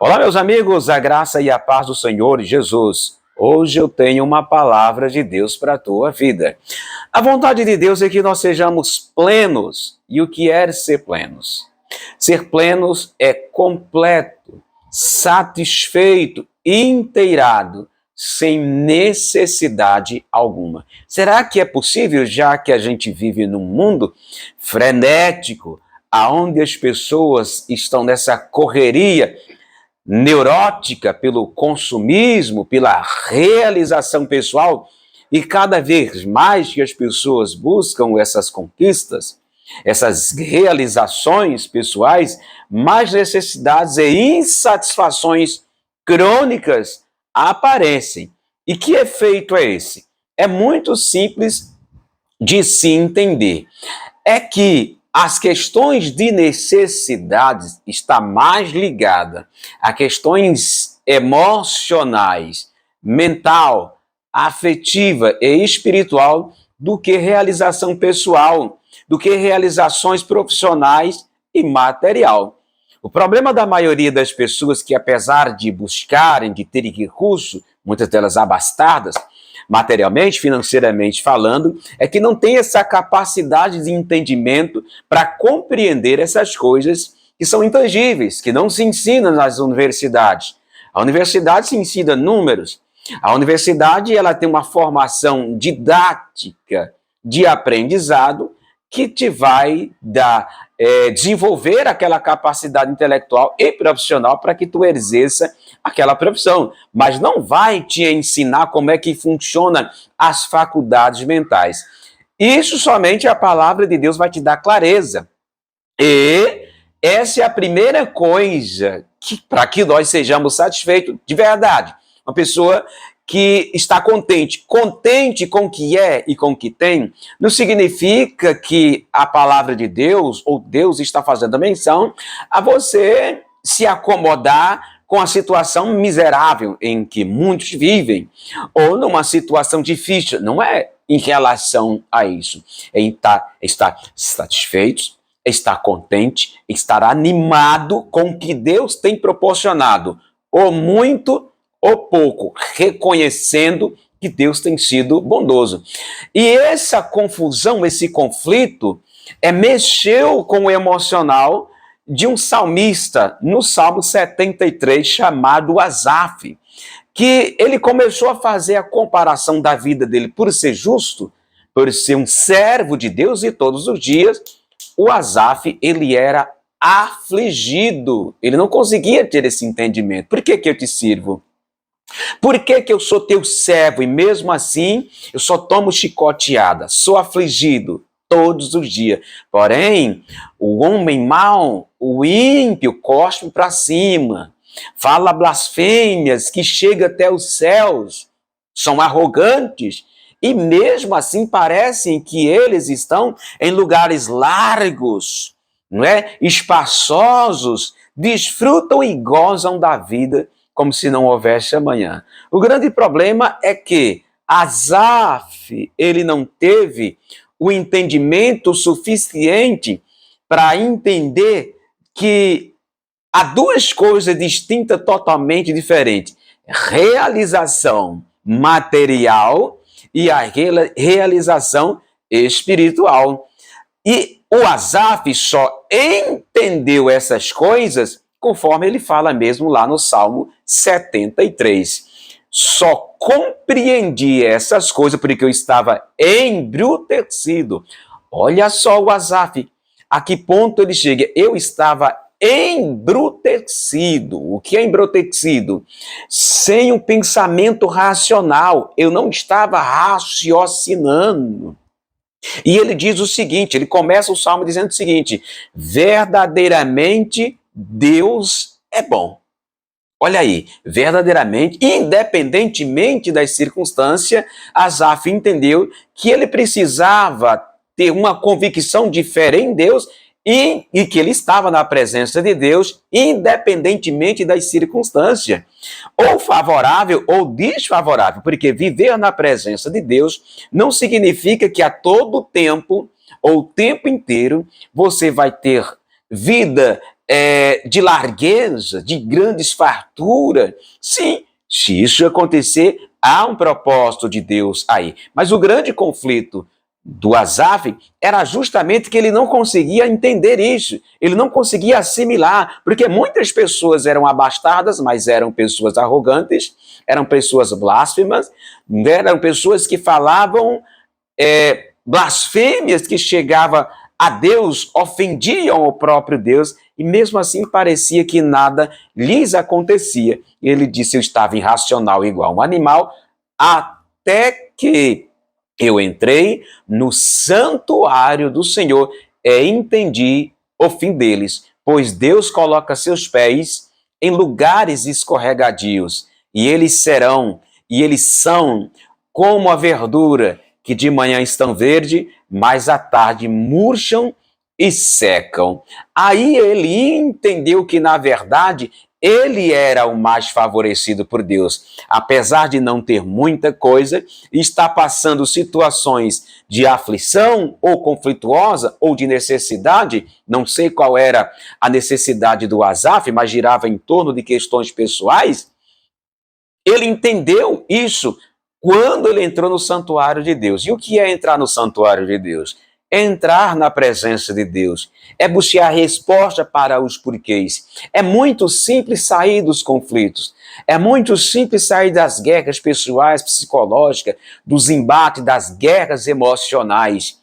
Olá, meus amigos, a graça e a paz do Senhor Jesus. Hoje eu tenho uma palavra de Deus para a tua vida. A vontade de Deus é que nós sejamos plenos. E o que é ser plenos? Ser plenos é completo, satisfeito, inteirado, sem necessidade alguma. Será que é possível, já que a gente vive num mundo frenético, aonde as pessoas estão nessa correria neurótica pelo consumismo, pela realização pessoal, e cada vez mais que as pessoas buscam essas conquistas, essas realizações pessoais, mais necessidades e insatisfações crônicas aparecem. E que efeito é esse? É muito simples de se entender. É que as questões de necessidades estão mais ligadas a questões emocionais, mental, afetiva e espiritual do que realização pessoal, do que realizações profissionais e material. O problema da maioria das pessoas que, apesar de buscarem, de terem recurso, muitas delas abastadas, materialmente, financeiramente falando, é que não tem essa capacidade de entendimento para compreender essas coisas que são intangíveis, que não se ensinam nas universidades. A universidade se ensina números. A universidade ela tem uma formação didática de aprendizado que te vai desenvolver aquela capacidade intelectual e profissional para que tu exerça aquela profissão, mas não vai te ensinar como é que funcionam as faculdades mentais. Isso somente a palavra de Deus vai te dar clareza. E essa é a primeira coisa para que nós sejamos satisfeitos de verdade. Uma pessoa que está contente com o que é e com o que tem, não significa que a palavra de Deus, ou Deus está fazendo a menção, a você se acomodar com a situação miserável em que muitos vivem, ou numa situação difícil. Não é em relação a isso. É estar satisfeito, estar contente, estar animado com o que Deus tem proporcionado, ou muito ou pouco, reconhecendo que Deus tem sido bondoso. E essa confusão, esse conflito, mexeu com o emocional de um salmista no Salmo 73, chamado Asaf, que ele começou a fazer a comparação da vida dele por ser justo, por ser um servo de Deus, e todos os dias o Asaf, ele era afligido, ele não conseguia ter esse entendimento. Por que eu te sirvo? Por que eu sou teu servo e mesmo assim eu só tomo chicoteada, sou afligido todos os dias? Porém, o homem mau, o ímpio, cospe para cima, fala blasfêmias que chega até os céus, são arrogantes e mesmo assim parecem que eles estão em lugares largos, não é? Espaçosos, desfrutam e gozam da vida como se não houvesse amanhã. O grande problema é que Asaf, ele não teve o entendimento suficiente para entender que há duas coisas distintas, totalmente diferentes: realização material e a realização espiritual. E o Asaf só entendeu essas coisas conforme ele fala mesmo lá no Salmo 73. Só compreendi essas coisas porque eu estava embrutecido. Olha só o Asaf, a que ponto ele chega. Eu estava embrutecido. O que é embrutecido? Sem um pensamento racional. Eu não estava raciocinando. E ele diz o seguinte, ele começa o Salmo dizendo o seguinte: verdadeiramente Deus é bom. Olha aí, verdadeiramente, independentemente das circunstâncias, Asaf entendeu que ele precisava ter uma convicção de fé em Deus e que ele estava na presença de Deus, independentemente das circunstâncias, ou favorável ou desfavorável, porque viver na presença de Deus não significa que a todo tempo ou o tempo inteiro você vai ter vida de largueza, de grandes fartura. Sim, se isso acontecer, há um propósito de Deus aí. Mas o grande conflito do Asaf era justamente que ele não conseguia entender isso, ele não conseguia assimilar, porque muitas pessoas eram abastadas, mas eram pessoas arrogantes, eram pessoas blasfemas, eram pessoas que falavam blasfêmias que chegavam a Deus, ofendiam o próprio Deus, e mesmo assim parecia que nada lhes acontecia. Ele disse: eu estava irracional igual um animal, até que eu entrei no santuário do Senhor e entendi o fim deles, pois Deus coloca seus pés em lugares escorregadios, e eles são como a verdura, que de manhã estão verde, mas à tarde murcham e secam. Aí ele entendeu que, na verdade, ele era o mais favorecido por Deus. Apesar de não ter muita coisa, está passando situações de aflição ou conflituosa ou de necessidade. Não sei qual era a necessidade do Asaf, mas girava em torno de questões pessoais. Ele entendeu isso quando ele entrou no santuário de Deus. E o que é entrar no santuário de Deus? É entrar na presença de Deus, é buscar resposta para os porquês. É muito simples sair dos conflitos, é muito simples sair das guerras pessoais, psicológicas, dos embates, das guerras emocionais.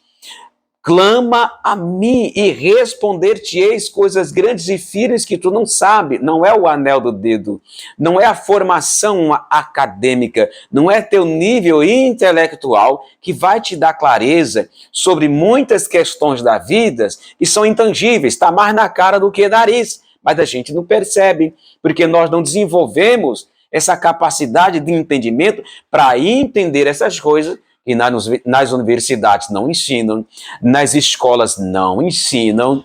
Clama a mim e responder-te-eis coisas grandes e firmes que tu não sabe. Não é o anel do dedo, não é a formação acadêmica, não é teu nível intelectual que vai te dar clareza sobre muitas questões da vida que são intangíveis, está mais na cara do que nariz, mas a gente não percebe, porque nós não desenvolvemos essa capacidade de entendimento para entender essas coisas. E nas universidades não ensinam, nas escolas não ensinam.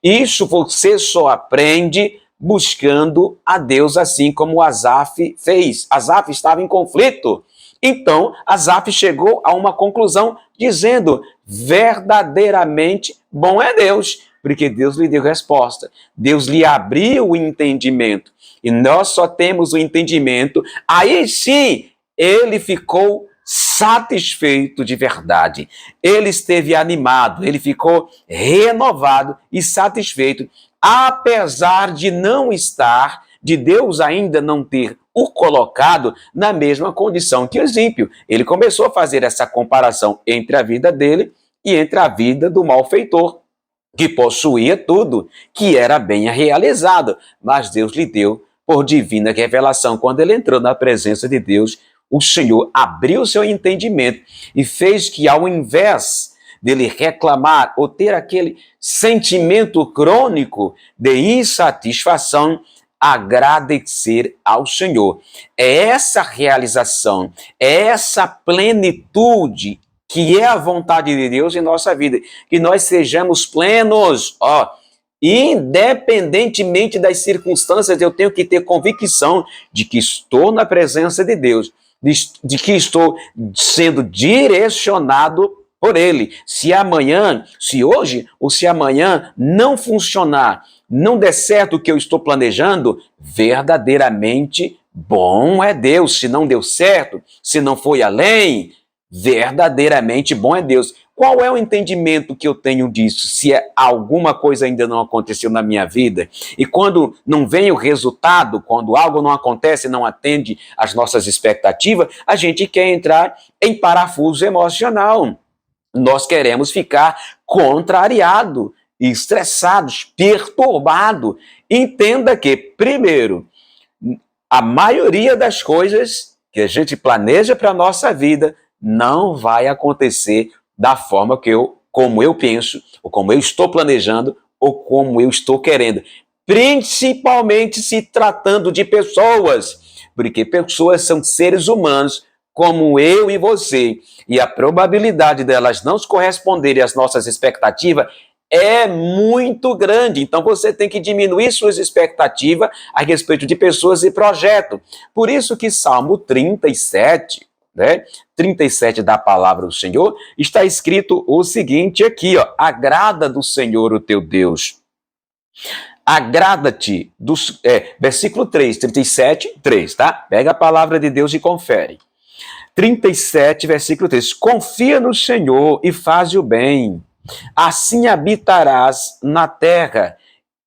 Isso você só aprende buscando a Deus, assim como Asaf fez. Asaf estava em conflito. Então, Asaf chegou a uma conclusão dizendo: verdadeiramente bom é Deus, porque Deus lhe deu resposta. Deus lhe abriu o entendimento. E nós só temos o entendimento. Aí sim, ele ficou satisfeito de verdade. Ele esteve animado, ele ficou renovado e satisfeito, apesar de não estar, de Deus ainda não ter o colocado na mesma condição que o ímpio. Ele começou a fazer essa comparação entre a vida dele e entre a vida do malfeitor, que possuía tudo, que era bem realizado, mas Deus lhe deu por divina revelação. Quando ele entrou na presença de Deus, o Senhor abriu seu entendimento e fez que, ao invés dele reclamar ou ter aquele sentimento crônico de insatisfação, agradecer ao Senhor. É essa realização, é essa plenitude que é a vontade de Deus em nossa vida, que nós sejamos plenos, independentemente das circunstâncias. Eu tenho que ter convicção de que estou na presença de Deus, de que estou sendo direcionado por Ele. Se hoje ou se amanhã não funcionar, não der certo o que eu estou planejando, verdadeiramente bom é Deus. Se não deu certo, se não foi além, verdadeiramente bom é Deus. Qual é o entendimento que eu tenho disso? Se alguma coisa ainda não aconteceu na minha vida, e quando não vem o resultado, quando algo não acontece, não atende às nossas expectativas, a gente quer entrar em parafuso emocional. Nós queremos ficar contrariado, estressados, perturbado. Entenda que, primeiro, a maioria das coisas que a gente planeja para a nossa vida não vai acontecer da forma como eu penso, ou como eu estou planejando, ou como eu estou querendo. Principalmente se tratando de pessoas, porque pessoas são seres humanos como eu e você, e a probabilidade delas não corresponderem às nossas expectativas é muito grande. Então você tem que diminuir suas expectativas a respeito de pessoas e projetos. Por isso que Salmo 37, 37 da palavra do Senhor, está escrito o seguinte aqui, agrada do Senhor o teu Deus Agrada-te, versículo 3, 37, 3, tá? Pega a palavra de Deus e confere. 37, versículo 3. Confia no Senhor e faz o bem. Assim habitarás na terra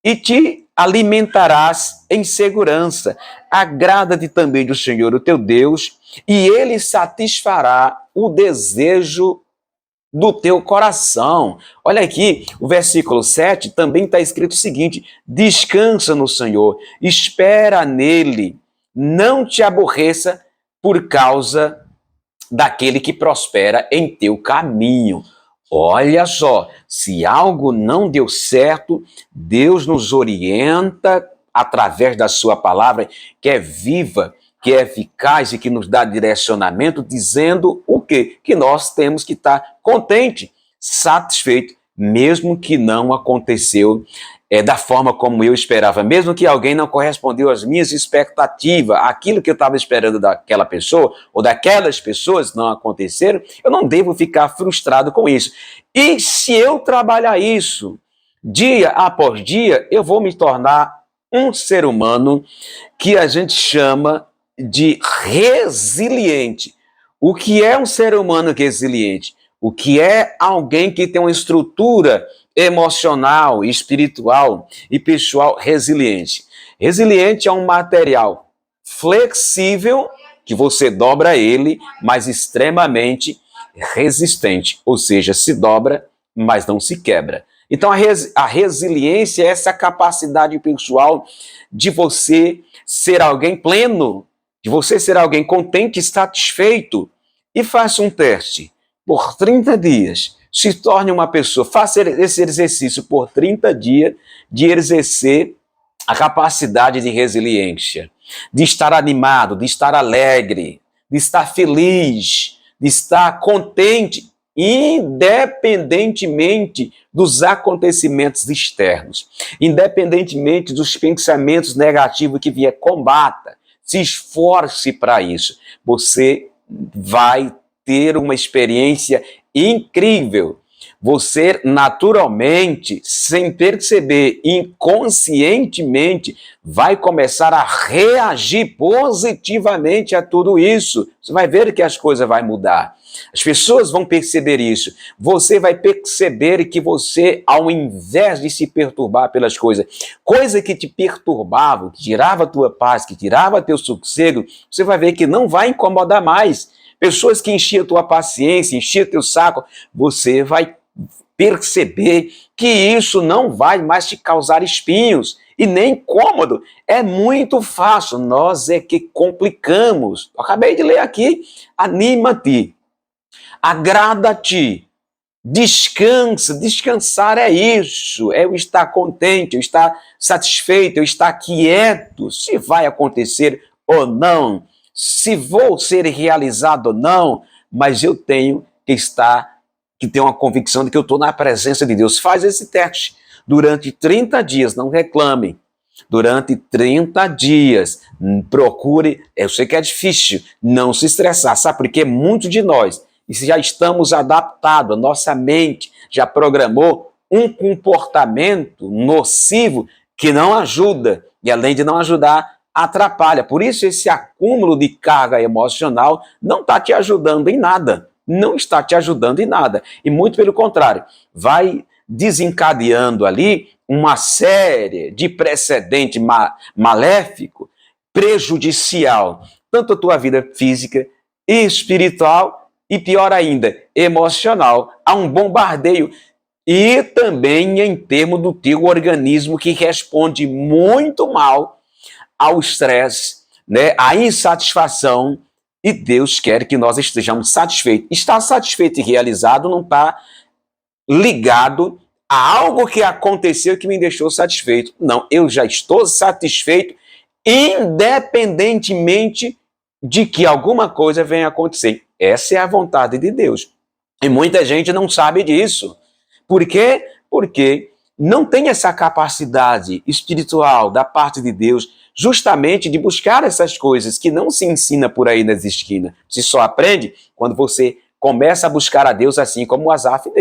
e te alimentarás em segurança. Agrada-te também do Senhor, o teu Deus, e ele satisfará o desejo do teu coração. Olha aqui, o versículo 7 também está escrito o seguinte: descansa no Senhor, espera nele, não te aborreça por causa daquele que prospera em teu caminho. Olha só, se algo não deu certo, Deus nos orienta através da sua palavra, que é viva, que é eficaz e que nos dá direcionamento, dizendo o quê? Que nós temos que estar contente, satisfeito, mesmo que não aconteceu da forma como eu esperava, mesmo que alguém não correspondeu às minhas expectativas, aquilo que eu estava esperando daquela pessoa ou daquelas pessoas não aconteceram, eu não devo ficar frustrado com isso. E se eu trabalhar isso dia após dia, eu vou me tornar um ser humano que a gente chama de resiliente. O que é um ser humano resiliente? O que é alguém que tem uma estrutura emocional, espiritual e pessoal resiliente? Resiliente é um material flexível, que você dobra ele, mas extremamente resistente, ou seja, se dobra, mas não se quebra. Então a resiliência é essa capacidade pessoal de você ser alguém pleno, de você ser alguém contente e satisfeito. E faça um teste por 30 dias. Se torne uma pessoa, faça esse exercício por 30 dias de exercer a capacidade de resiliência, de estar animado, de estar alegre, de estar feliz, de estar contente, independentemente dos acontecimentos externos, independentemente dos pensamentos negativos que vier, combata, se esforce para isso. Você vai ter uma experiência incrível. Você naturalmente, sem perceber, inconscientemente, vai começar a reagir positivamente a tudo isso. Você vai ver que as coisas vão mudar. As pessoas vão perceber isso. Você vai perceber que você, ao invés de se perturbar pelas coisas que te perturbavam, que tirava a tua paz, que tirava teu sossego, você vai ver que não vai incomodar mais. Pessoas que enchiam tua paciência, enchiam teu saco, você vai perceber que isso não vai mais te causar espinhos e nem incômodo. É muito fácil, nós é que complicamos. Eu acabei de ler aqui, anima-te, agrada-te, descansa. Descansar é isso, é eu estar contente, eu estar satisfeito, eu estar quieto, se vai acontecer ou não, se vou ser realizado ou não, mas eu tenho que ter uma convicção de que eu estou na presença de Deus. Faz esse teste durante 30 dias, não reclame. Durante 30 dias, procure, eu sei que é difícil, não se estressar, sabe? Porque muitos de nós, e já estamos adaptados, a nossa mente já programou um comportamento nocivo que não ajuda, e além de não ajudar, atrapalha. Por isso esse acúmulo de carga emocional não está te ajudando em nada. Não está te ajudando em nada. E muito pelo contrário, vai desencadeando ali uma série de precedente maléfico, prejudicial, tanto a tua vida física e espiritual, e pior ainda, emocional. Há um bombardeio. E também em termos do teu organismo, que responde muito mal ao estresse, né, à insatisfação, e Deus quer que nós estejamos satisfeitos. Estar satisfeito e realizado não está ligado a algo que aconteceu que me deixou satisfeito. Não, eu já estou satisfeito independentemente de que alguma coisa venha acontecer. Essa é a vontade de Deus. E muita gente não sabe disso. Por quê? Porque não tem essa capacidade espiritual da parte de Deus justamente de buscar essas coisas que não se ensina por aí nas esquinas. Se só aprende quando você começa a buscar a Deus assim como o Asaf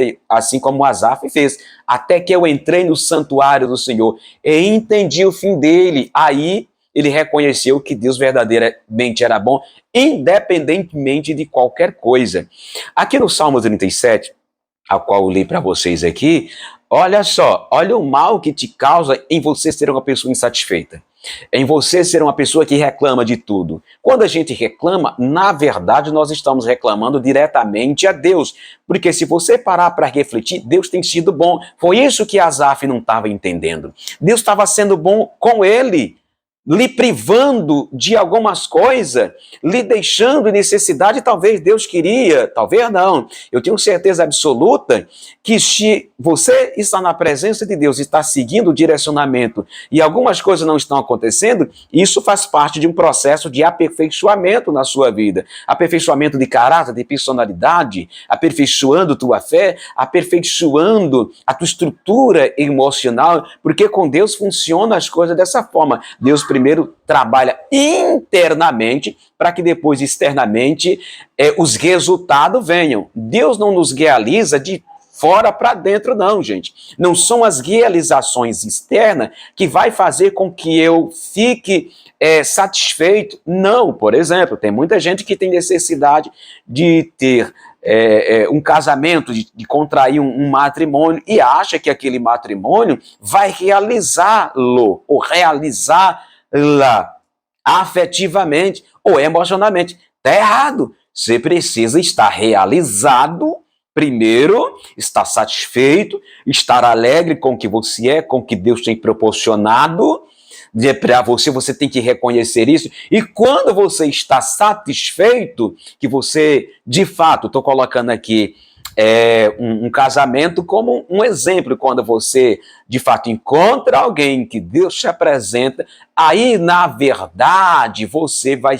fez. Até que eu entrei no santuário do Senhor e entendi o fim dele. Aí ele reconheceu que Deus verdadeiramente era bom, independentemente de qualquer coisa. Aqui no Salmo 37, a qual eu li para vocês aqui, olha só, olha o mal que te causa em você ser uma pessoa insatisfeita, em você ser uma pessoa que reclama de tudo. Quando a gente reclama, na verdade nós estamos reclamando diretamente a Deus, porque se você parar para refletir, Deus tem sido bom. Foi isso que Asaf não estava entendendo. Deus estava sendo bom com ele, lhe privando de algumas coisas, lhe deixando em necessidade. Talvez Deus queria, talvez não. Eu tenho certeza absoluta que se você está na presença de Deus, está seguindo o direcionamento e algumas coisas não estão acontecendo, isso faz parte de um processo de aperfeiçoamento na sua vida. Aperfeiçoamento de caráter, de personalidade, aperfeiçoando tua fé, aperfeiçoando a tua estrutura emocional, porque com Deus funcionam as coisas dessa forma. Deus primeiro trabalha internamente para que depois externamente os resultados venham. Deus não nos realiza de fora para dentro não, gente. Não são as realizações externas que vai fazer com que eu fique satisfeito. Não, por exemplo, tem muita gente que tem necessidade de ter um casamento, de contrair um matrimônio e acha que aquele matrimônio vai realizá-lo ou realizá-la afetivamente ou emocionalmente. Está errado. Você precisa estar realizado primeiro, estar satisfeito, estar alegre com o que você é, com o que Deus tem proporcionado para você. Você tem que reconhecer isso. E quando você está satisfeito, que você, de fato, estou colocando aqui um casamento como um exemplo, quando você, de fato, encontra alguém que Deus te apresenta, aí, na verdade, você vai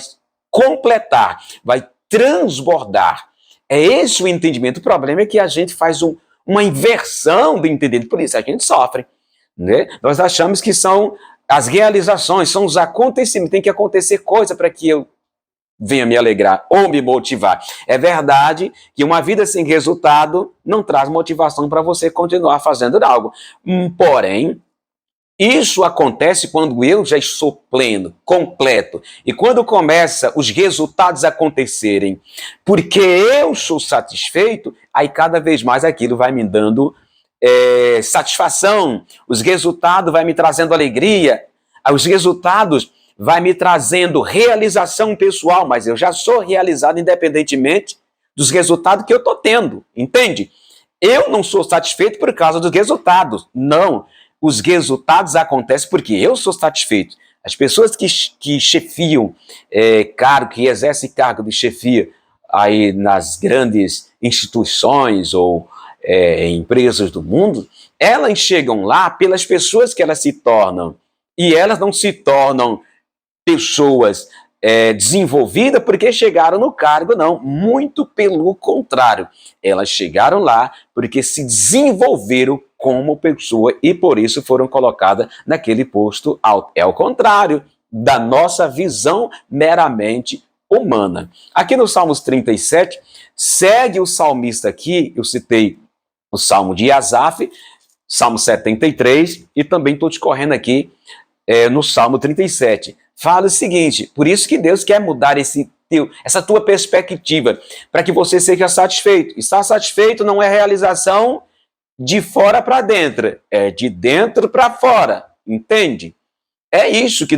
completar, vai transbordar. É esse o entendimento. O problema é que a gente faz uma inversão do entendimento, por isso a gente sofre, né? Nós achamos que são as realizações, são os acontecimentos, tem que acontecer coisa para que eu venha me alegrar ou me motivar. É verdade que uma vida sem resultado não traz motivação para você continuar fazendo algo. Porém, isso acontece quando eu já estou pleno, completo. E quando começa os resultados a acontecerem, porque eu sou satisfeito, aí cada vez mais aquilo vai me dando satisfação. Os resultados vai me trazendo alegria. Os resultados vai me trazendo realização pessoal, mas eu já sou realizado independentemente dos resultados que eu estou tendo, entende? Eu não sou satisfeito por causa dos resultados, não. Os resultados acontecem porque eu sou satisfeito. As pessoas que chefiam que exercem cargo de chefia aí nas grandes instituições ou empresas do mundo, elas chegam lá pelas pessoas que elas se tornam. E elas não se tornam pessoas desenvolvidas porque chegaram no cargo, não. Muito pelo contrário. Elas chegaram lá porque se desenvolveram como pessoa e por isso foram colocadas naquele posto alto. É o contrário da nossa visão meramente humana. Aqui no Salmos 37, segue o salmista aqui, eu citei o Salmo de Asaf, Salmo 73, e também estou discorrendo aqui no Salmo 37. Fala o seguinte: por isso que Deus quer mudar essa tua perspectiva, para que você seja satisfeito. Estar satisfeito não é realização de fora para dentro, é de dentro para fora, entende? É isso que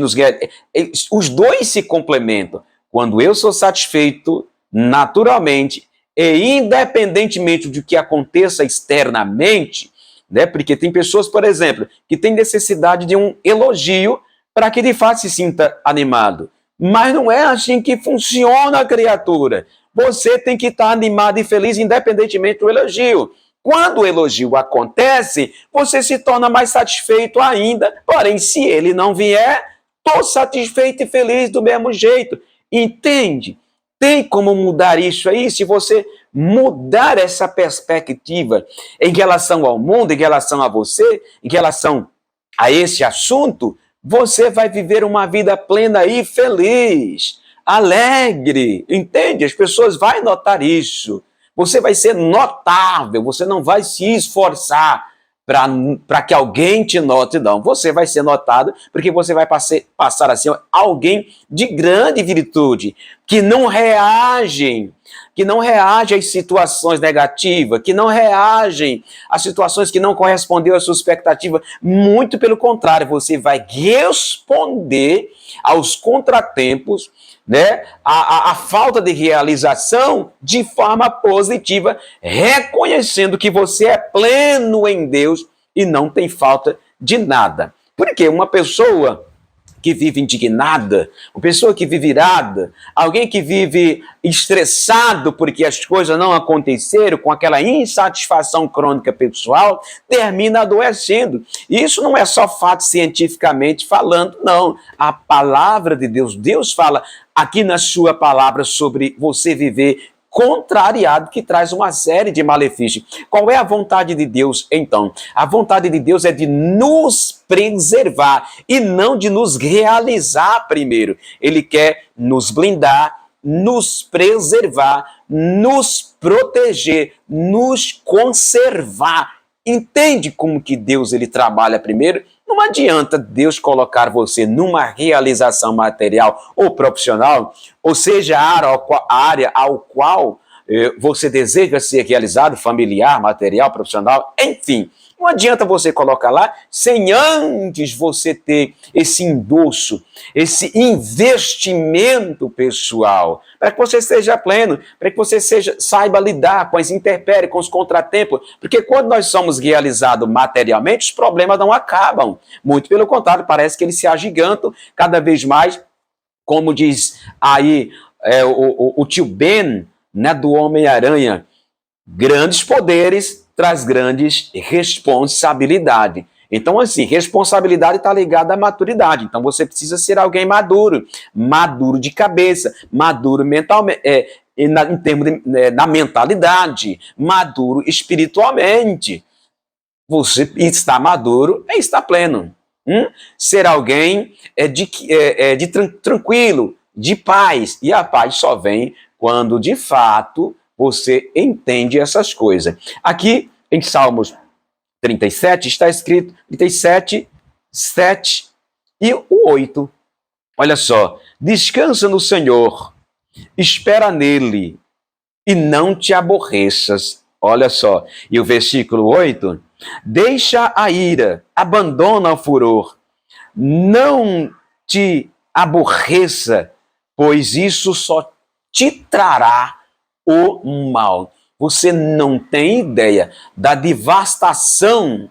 os dois se complementam. Quando eu sou satisfeito naturalmente e independentemente do que aconteça externamente, né? Porque tem pessoas, por exemplo, que têm necessidade de um elogio para que de fato se sinta animado. Mas não é assim que funciona a criatura. Você tem que estar animado e feliz independentemente do elogio. Quando o elogio acontece, você se torna mais satisfeito ainda. Porém, se ele não vier, estou satisfeito e feliz do mesmo jeito. Entende? Tem como mudar isso aí? Se você mudar essa perspectiva em relação ao mundo, em relação a você, em relação a esse assunto, você vai viver uma vida plena e feliz, alegre, entende? As pessoas vão notar isso. você vai ser notável, você não vai se esforçar para que alguém te note, não. Você vai ser notado porque você vai passar a ser alguém de grande virtude, que não reagem às situações negativas, que não reagem às situações que não correspondeu à sua expectativa. Muito pelo contrário, você vai responder aos contratempos, né, a falta de realização de forma positiva, reconhecendo que você é pleno em Deus e não tem falta de nada. Porque uma pessoa que vive indignada, uma pessoa que vive irada, alguém que vive estressado porque as coisas não aconteceram, com aquela insatisfação crônica pessoal, termina adoecendo. E isso não é só fato cientificamente falando, não. A palavra de Deus, Deus fala aqui na sua palavra sobre você viver contrariado, que traz uma série de malefícios. Qual é a vontade de Deus, então? A vontade de Deus é de nos preservar e não de nos realizar primeiro. Ele quer nos blindar, nos preservar, nos proteger, nos conservar. Entende como que Deus ele trabalha primeiro? Não adianta Deus colocar você numa realização material ou profissional, ou seja, a área ao qual você deseja ser realizado, familiar, material, profissional, enfim. Não adianta você colocar lá sem antes você ter esse endosso, esse investimento pessoal, para que você seja pleno, para que você saiba lidar com as intempéries, com os contratempos, porque quando nós somos realizados materialmente, os problemas não acabam. Muito pelo contrário, parece que eles se agigantam cada vez mais, como diz aí o tio Ben, né, do Homem-Aranha, grandes poderes traz grandes responsabilidade. Então, assim, responsabilidade está ligada à maturidade. Então, você precisa ser alguém maduro, maduro de cabeça, maduro mentalmente, em termos na mentalidade, maduro espiritualmente. Você está maduro é estar pleno. Ser alguém tranquilo, de paz. E a paz só vem quando, de fato, você entende essas coisas. Aqui, em Salmos 37, está escrito 37, 7 e o 8. Olha só. Descansa no Senhor, espera nele e não te aborreças. Olha só. E o versículo 8. Deixa a ira, abandona o furor, não te aborreça, pois isso só te trará o mal. Você não tem ideia da devastação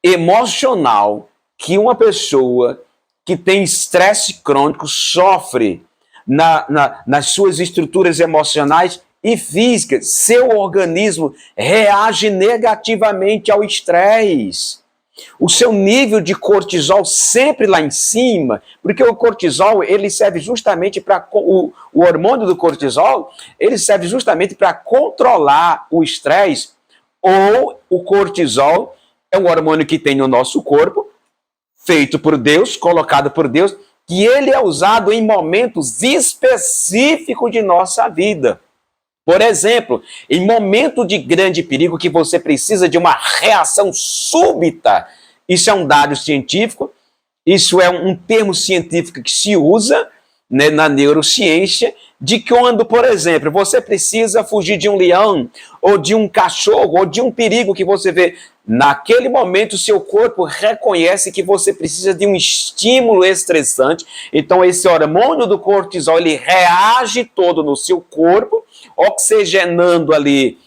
emocional que uma pessoa que tem estresse crônico sofre nas suas estruturas emocionais e físicas. Seu organismo reage negativamente ao estresse. O seu nível de cortisol sempre lá em cima, porque o cortisol, ele serve justamente para o hormônio do cortisol, ele serve justamente para controlar o estresse, ou o cortisol é um hormônio que tem no nosso corpo, feito por Deus, colocado por Deus, que ele é usado em momentos específicos de nossa vida. Por exemplo, em momento de grande perigo que você precisa de uma reação súbita, isso é um dado científico, isso é um termo científico que se usa, né, na neurociência, de que quando, por exemplo, você precisa fugir de um leão, ou de um cachorro, ou de um perigo que você vê, naquele momento o seu corpo reconhece que você precisa de um estímulo estressante, então esse hormônio do cortisol, ele reage todo no seu corpo, oxigenando ali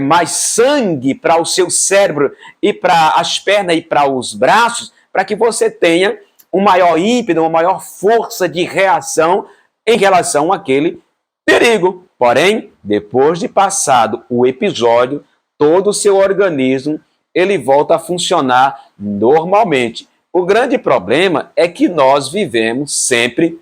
mais sangue para o seu cérebro e para as pernas e para os braços, para que você tenha um maior ímpeto, uma maior força de reação em relação àquele perigo. Porém, depois de passado o episódio, todo o seu organismo ele volta a funcionar normalmente. O grande problema é que nós vivemos sempre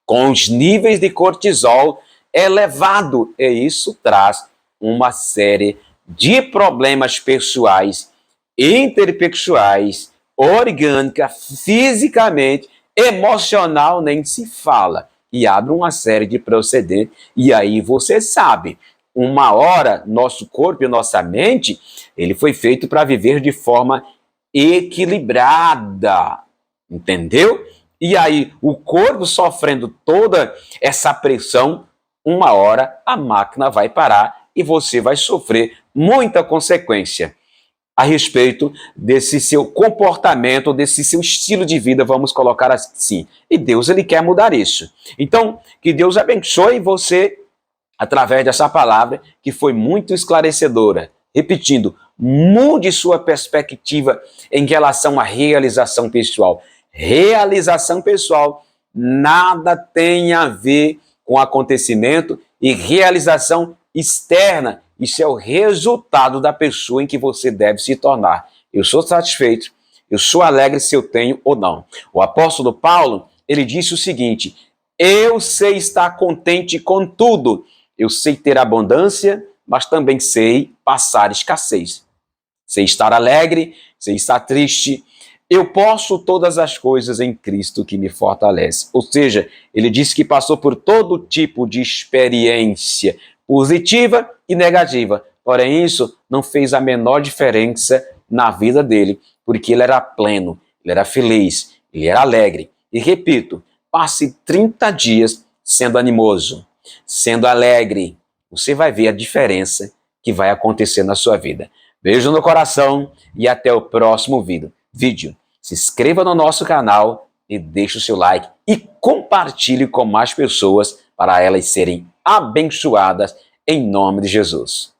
com os níveis de cortisol elevado, e isso traz uma série de problemas pessoais, interpessoais, orgânica, fisicamente, emocional, nem se fala. E abre uma série de procedentes, e aí você sabe uma hora, nosso corpo e nossa mente, ele foi feito para viver de forma equilibrada, entendeu? E aí, o corpo sofrendo toda essa pressão, uma hora a máquina vai parar e você vai sofrer muita consequência a respeito desse seu comportamento, desse seu estilo de vida, vamos colocar assim. E Deus, ele quer mudar isso. Então, que Deus abençoe você através dessa palavra que foi muito esclarecedora. Repetindo, mude sua perspectiva em relação à realização pessoal. Realização pessoal nada tem a ver com acontecimento e realização externa. Isso é o resultado da pessoa em que você deve se tornar. Eu sou satisfeito, eu sou alegre se eu tenho ou não. O apóstolo Paulo, ele disse o seguinte: eu sei estar contente com tudo. Eu sei ter abundância, mas também sei passar escassez. Sei estar alegre, sei estar triste. Eu posso todas as coisas em Cristo que me fortalece. Ou seja, ele disse que passou por todo tipo de experiência, positiva e negativa. Porém, isso não fez a menor diferença na vida dele, porque ele era pleno, ele era feliz, ele era alegre. E repito, passe 30 dias sendo animoso, sendo alegre. Você vai ver a diferença que vai acontecer na sua vida. Beijo no coração e até o próximo vídeo. Se inscreva no nosso canal e deixe o seu like e compartilhe com mais pessoas para elas serem abençoadas em nome de Jesus.